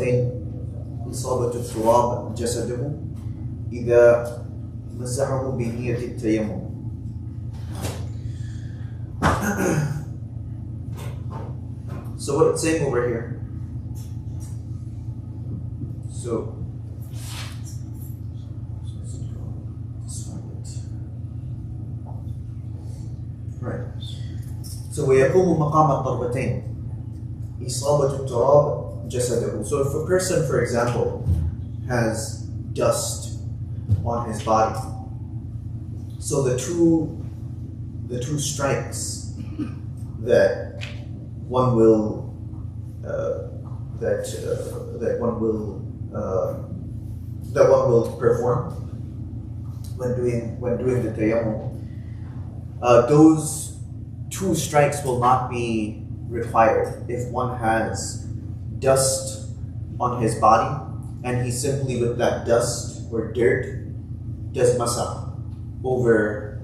الضربتين إصابة التراب جسده إذا مسحه بنية التيمم. So what it's saying over here, So ويقوم مقام الضربتين إصابة التراب جسده. So if a person, for example, has dust on his body, so the two strikes that one will perform when doing the tayammum, those two strikes will not be required if one has dust on his body and he simply with that dust or dirt does masa over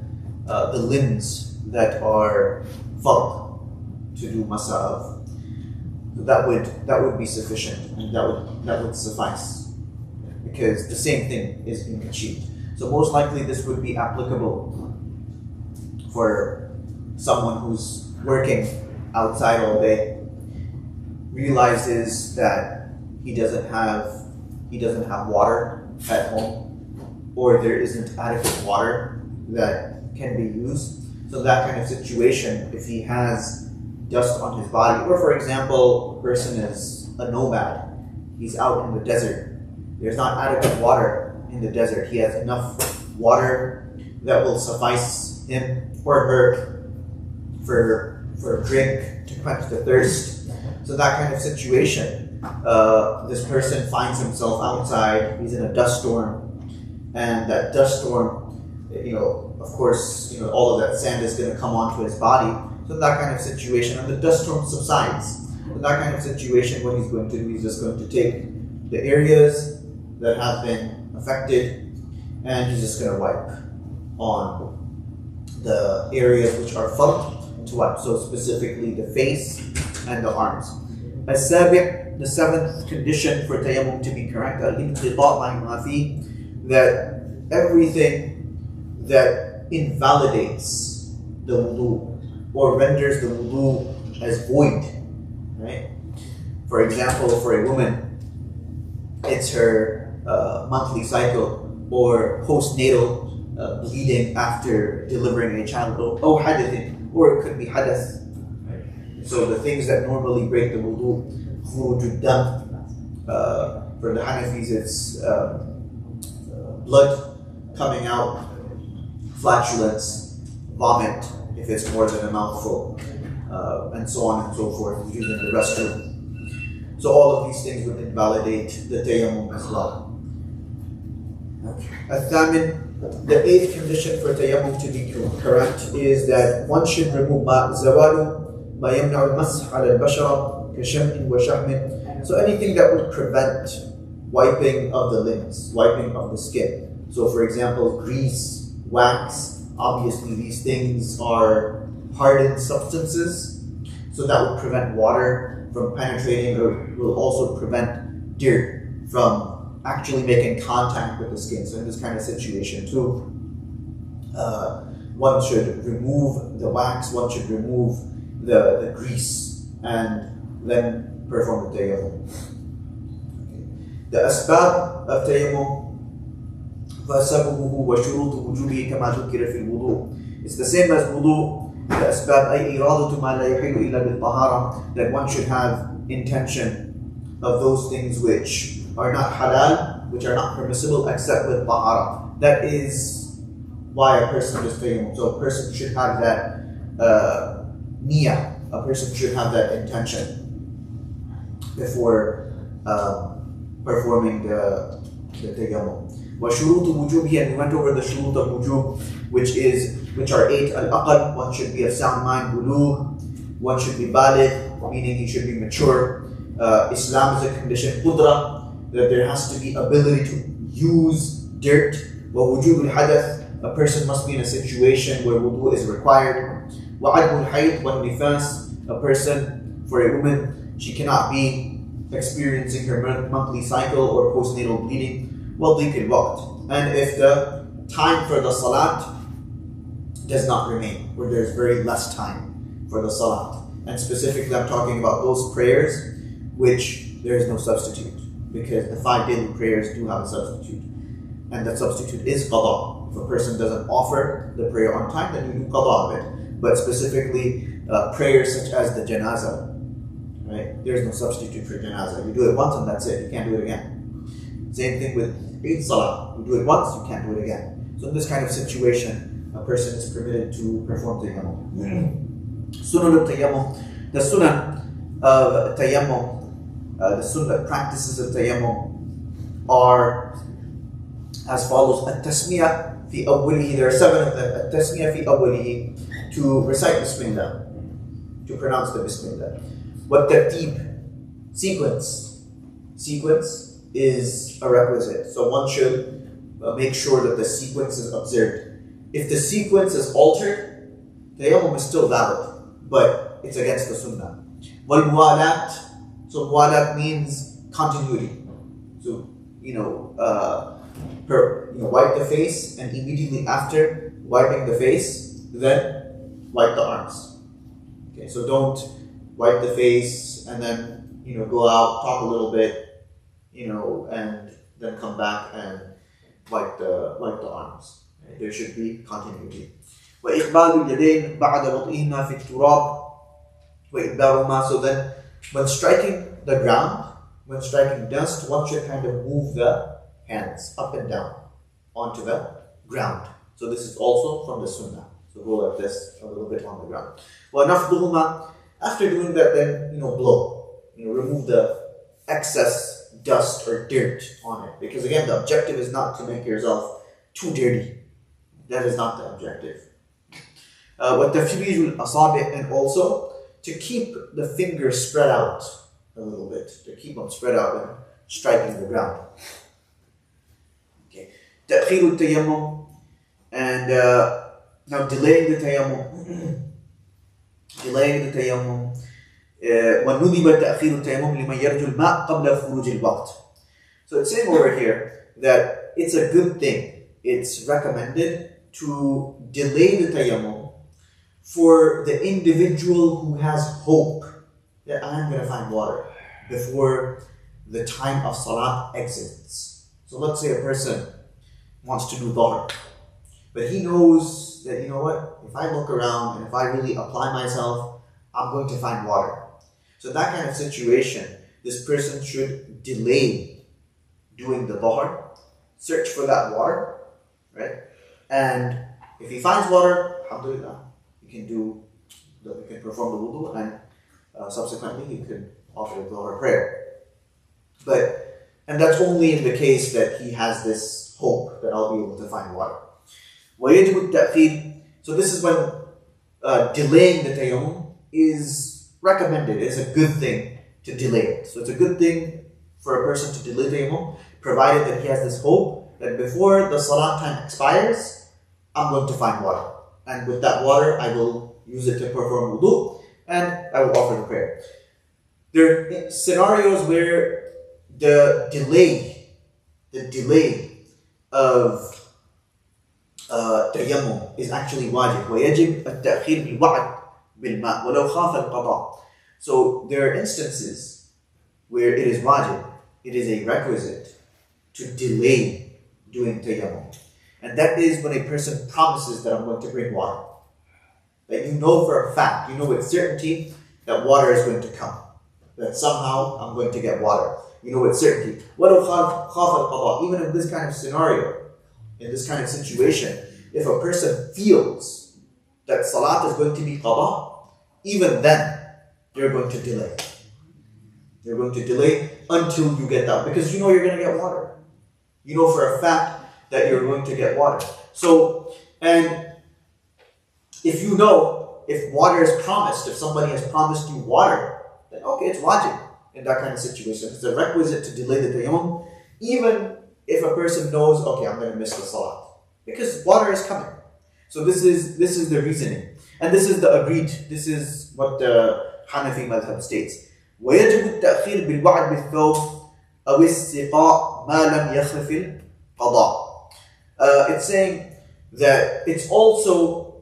the limbs that are fard to do masa of. So that would be sufficient, and that would suffice, because the same thing is being achieved. So most likely this would be applicable for someone who's working outside all day, realizes that he doesn't have water at home, or there isn't adequate water that can be used. So that kind of situation, if he has dust on his body, or for example, a person is a nomad, he's out in the desert, there's not adequate water in the desert, he has enough water that will suffice him or her for a drink to quench the thirst. So that kind of situation, this person finds himself outside, he's in a dust storm, and that dust storm, of course, all of that sand is going to come onto his body. So that kind of situation, and the dust storm subsides. In that kind of situation, what he's going to do, he's just going to take the areas that have been affected, and he's just going to wipe on the areas which are fard to wipe. So specifically the face and the arms. The seventh condition for tayammum to be correct, that everything that invalidates the wudu or renders the wudu as void, right? For example, for a woman, it's her monthly cycle or postnatal bleeding after delivering a child, or hadathin, or it could be hadath. So the things that normally break the wudu, khuruj dam, for the Hanafis it's blood coming out, flatulence, vomit if it's more than a mouthful, and so on and so forth, using the restroom. So all of these things would invalidate the tayammum as well. The eighth condition for tayammum to be correct is that one should remove zawalu ma yamna'u al-masah ala al-bashara kasham'in wa shahmin. So anything that would prevent wiping of the limbs, wiping of the skin. So for example, grease, wax, obviously these things are hardened substances, so that would prevent water from penetrating, or will also prevent dirt from actually making contact with the skin. So in this kind of situation too, one should remove the wax, one should remove the grease, and then perform the tayammum. The asbab of tayammum, فَسَبُهُ وَشُرُوطُ وُجُوبِهِ كَمَا ذُكِّرَ فِي الْوُضُوءِ. It's the same as wudu. The asbab أي إرادة ما لا يحل إلا بالطهارة, that one should have intention of those things which are not halal, which are not permissible except with tahara. That is why a person does tayammum. So a person should have that niyyah, a person should have that intention before performing the tayammum. وَشُرُوطُ وُجُوبِهِ, and we went over the shurut of wujub, which are 8. Al-aql, one should be of sound mind. Bulugh, one should be baligh, meaning he should be mature. Islam is a condition. Qudra, that there has to be ability to use dirt. وَوُجُوبُ الْحَدَث, a person must be in a situation where wudu is required. وَعَدْمُ الْحَيْض وَالنِّفَاسِ, a person, for a woman, she cannot be experiencing her monthly cycle or postnatal bleeding, وَضِيقِ الْوَقْت. And if the time for the salat does not remain, or there's very less time for the salat. And specifically I'm talking about those prayers which there is no substitute, because the 5 daily prayers do have a substitute. And that substitute is qada. If a person doesn't offer the prayer on time, then you do qada of it. But specifically prayers such as the janazah, right? There's no substitute for janazah. You do it once and that's it. You can't do it again. Same thing with Eid Salah. You do it once, you can't do it again. So in this kind of situation, a person is permitted to perform tayammum. Sunan al-tayammum. The sunan of tayammum, the sunnah practices of tayammum are as follows. At-tasmiyah fi awwalihi. There are 7 of them. At-tasmiyah fi awwalihi. To recite Bismillah. To pronounce the Bismillah. Wat-tartib. Sequence. Sequence is a requisite. So one should make sure that the sequence is observed. If the sequence is altered, the tayammum is still valid, but it's against the sunnah. Wal-muwalat. So muwalat means continuity. So, wipe the face, and immediately after wiping the face, then wipe the arms. Okay, so don't wipe the face and then go out, talk a little bit, and then come back and wipe the arms. Okay, there should be continuity. وإقبال اليدين بعد وضعهما في التراب وإدبارهما. So then, when striking the ground, when striking dust, one should kind of move the hands up and down onto the ground. So this is also from the sunnah. So go like this a little bit on the ground. وَنَفْضُهُمَا. After doing that, then blow. Remove the excess dust or dirt on it. Because again, the objective is not to make yourself too dirty. That is not the objective. وَتَفْرِيجُ الْأَصَابِعِ. And also to keep the fingers spread out a little bit. To keep them spread out when striking the ground. Okay. تَأْخِيرُ التَّيَمُّمِ. And now delaying the tayammum. Delaying the tayammum. وَنُذِبَ تَأْخِيرُ التَّيَمُّمِ لِمَنْ يَرْجُ الْمَاءَ قَبْلَ خُرُوجِ الْوَقْتِ. So it's saying over here that it's a good thing. It's recommended to delay the tayammum for the individual who has hope that I'm going to find water before the time of salat exits. So let's say a person wants to do dhuhr, but he knows that, if I look around and if I really apply myself, I'm going to find water. So that kind of situation, this person should delay doing the dhuhr, search for that water, right? And if he finds water, alhamdulillah, he can perform the wudu, and subsequently he could offer the dhuhr prayer. And that's only in the case that he has this hope that I'll be able to find water. وَيَجِبُ التَّأْخِيرُ. So this is when delaying the tayammum is recommended. It's a good thing to delay it. So it's a good thing for a person to delay tayammum, provided that he has this hope that before the salat time expires, I'm going to find water. And with that water, I will use it to perform wudu, and I will offer the prayer. There are scenarios where the delay of tayammum is actually wajib. وَيَجِبْ التَّأْخِيرُ بِالْوَعْدِ بِالْمَاءِ وَلَوْ خَافَ الْقَضَاءِ. So there are instances where it is wajib, it is a requisite to delay doing tayammum. And that is when a person promises that I'm going to bring water. That you know for a fact, with certainty that water is going to come. That somehow I'm going to get water. With certainty. وَلَوْ خَافَ الْقَضَاءِ. Even in this kind of scenario, in this kind of situation, if a person feels that salat is going to be qada, even then, they're going to delay. They're going to delay until you get that. Because you're going to get water. You know for a fact that you're going to get water. So, and if water is promised, if somebody has promised you water, then okay, it's wajib in that kind of situation. It's a requisite to delay the tayammum, even if a person knows, okay, I'm going to miss the salat. Because water is coming. So this is the reasoning. And this is the agreed, this is what the Hanafi madhab states. ويجب التأخير بالوعد بالثوب أو استقاء ما لم يخف القضاء. It's saying that it's also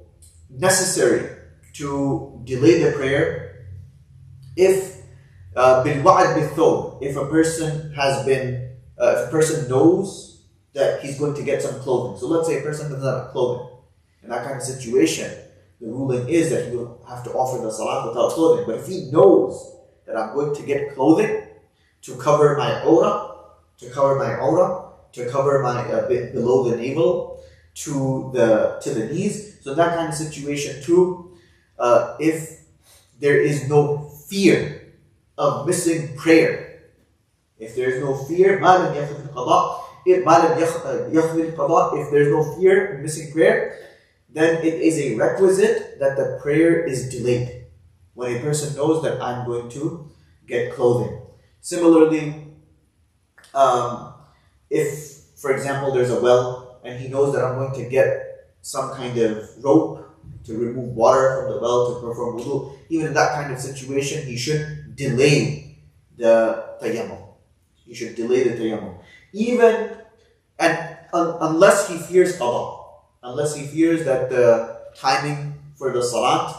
necessary to delay the prayer if بالوعد بالثوب, if a person has been, if a person knows that he's going to get some clothing. So let's say a person doesn't have clothing. In that kind of situation, the ruling is that he will have to offer the salat without clothing. But if he knows that I'm going to get clothing to cover my aura, to cover my below the navel, to the knees. So in that kind of situation too, if there is no fear of missing prayer, if there is no fear, if there's no fear of missing prayer, then it is a requisite that the prayer is delayed. When a person knows that I'm going to get clothing. Similarly, if, for example, there's a well and he knows that I'm going to get some kind of rope to remove water from the well to perform wudu, even in that kind of situation, he should delay the tayammum. He should delay the tayammum. Unless he fears qada. Unless he fears that the timing for the salat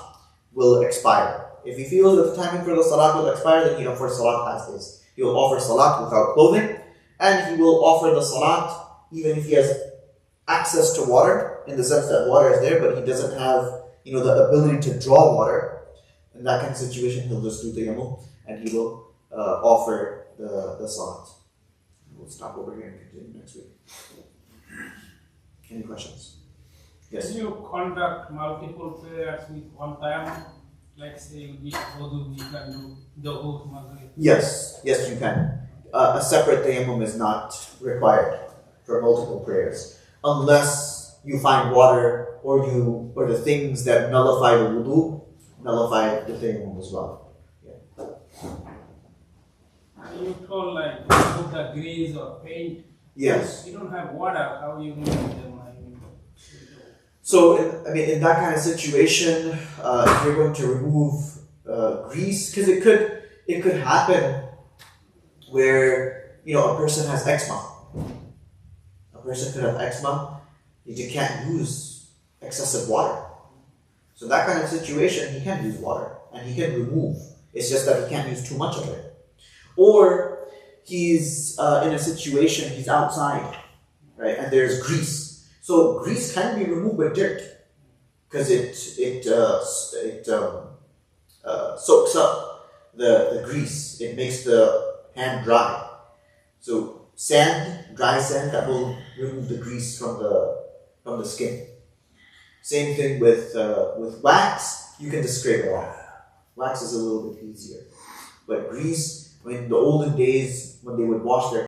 will expire. If he feels that the timing for the salat will expire, then he offers salat as is. He will offer salat without clothing, and he will offer the salat even if he has access to water, in the sense that water is there, but he doesn't have the ability to draw water. In that kind of situation, he'll just do tayammum and he will offer the salat. We'll stop over here and continue next week. Any questions? Yes. Can you conduct multiple prayers with one time? Like say with wudu, you can do the whole maghrib. Yes, you can. A separate tayammum is not required for multiple prayers, unless you find water or the things that nullify the wudu nullify the tayammum as well. Yeah. You told like put the grease or paint. Yes. You don't have water. How you make them? So, in that kind of situation, if you're going to remove grease, because it could happen where a person has eczema. A person could have eczema. You can't use excessive water. So in that kind of situation, he can use water and he can remove. It's just that he can't use too much of it. Or he's in a situation, he's outside, right, and there's grease. So grease can be removed with dirt because it soaks up the grease. It makes the hand dry. So dry sand, that will remove the grease from the skin. Same thing with wax. You can just scrape it off. Wax is a little bit easier, but grease. In the olden days, when they would wash their